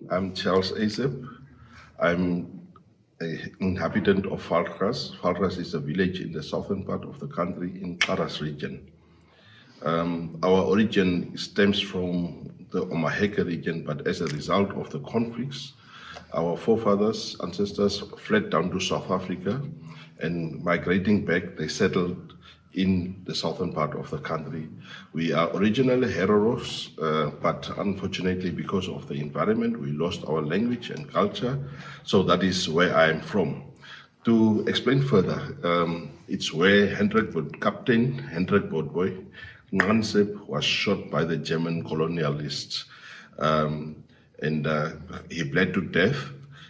I'm Charles Eiseb. I'm an inhabitant of Falkras. Falkras is a village in the southern part of the country in Karas region. Our origin stems from the Omaheke region, but as a result of the conflicts, our forefathers, ancestors fled down to South Africa, and migrating back, they settled in the southern part of the country. We are originally Hereros, but unfortunately, because of the environment, we lost our language and culture. So that is where I am from. To explain further, it's where Captain Hendrik Bodboy Eiseb was shot by the German colonialists, and he bled to death.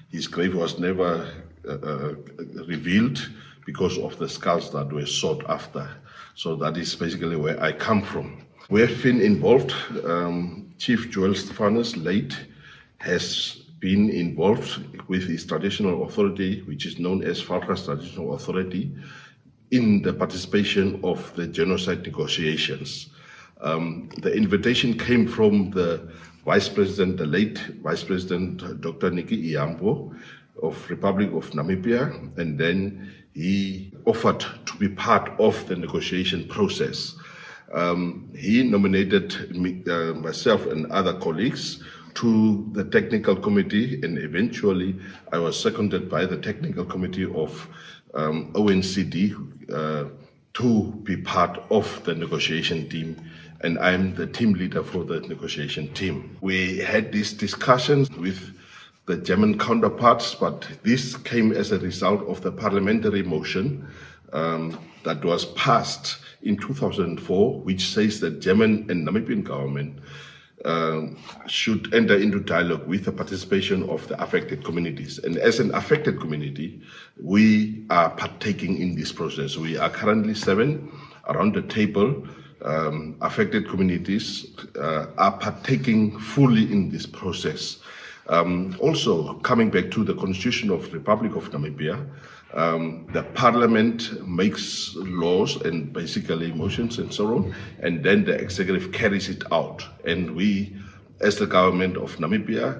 His grave was never revealed because of the skulls that were sought after. So that is basically where I come from. We have been involved. Chief Joel Stefanus, late, has been involved with his traditional authority, which is known as Falkras Traditional Authority, in the participation of the genocide negotiations. The invitation came from the Vice President, the late Vice President, Dr. Niki Iambo of Republic of Namibia, and then he offered to be part of the negotiation process. He nominated myself and other colleagues to the technical committee, and eventually I was seconded by the technical committee of ONCD to be part of the negotiation team, and I'm the team leader for the negotiation team. We had these discussions with the German counterparts, but this came as a result of the parliamentary motion that was passed in 2004, which says that German and Namibian government should enter into dialogue with the participation of the affected communities. And as an affected community, we are partaking in this process. We are currently 7 around the table. Affected communities are partaking fully in this process. Also, coming back to the Constitution of the Republic of Namibia, the Parliament makes laws and basically motions and so on, and then the executive carries it out. And we, as the government of Namibia,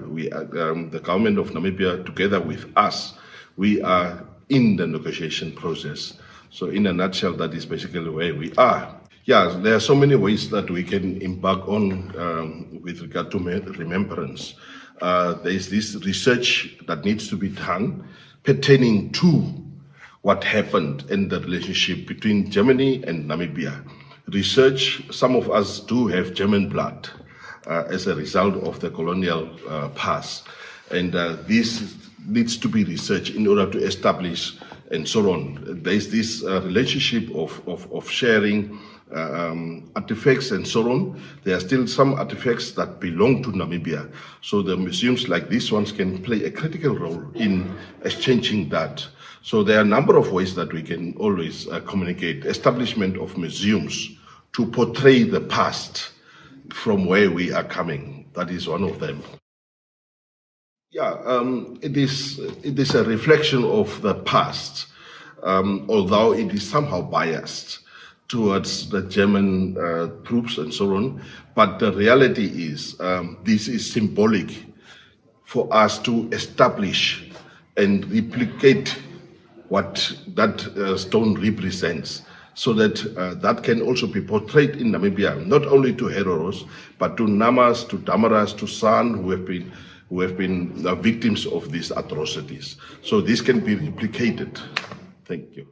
the government of Namibia together with us, we are in the negotiation process. So in a nutshell, that is basically where we are. Yeah, there are so many ways that we can embark on with regard to remembrance. There's this research that needs to be done pertaining to what happened in the relationship between Germany and Namibia. Research, some of us do have German blood as a result of the colonial past, and this needs to be researched in order to establish and so on. There's this relationship of sharing artifacts and so on. There are still some artifacts that belong to Namibia. So the museums like these ones can play a critical role in exchanging that. So there are a number of ways that we can always communicate. Establishment of museums to portray the past from where we are coming. That is one of them. Yeah, it is a reflection of the past, although it is somehow biased towards the German troops and so on. But the reality is this is symbolic for us to establish and replicate what that stone represents, so that that can also be portrayed in Namibia, not only to Hereros, but to Namas, to Damaras, to San, who have been victims of these atrocities. So this can be replicated. Thank you.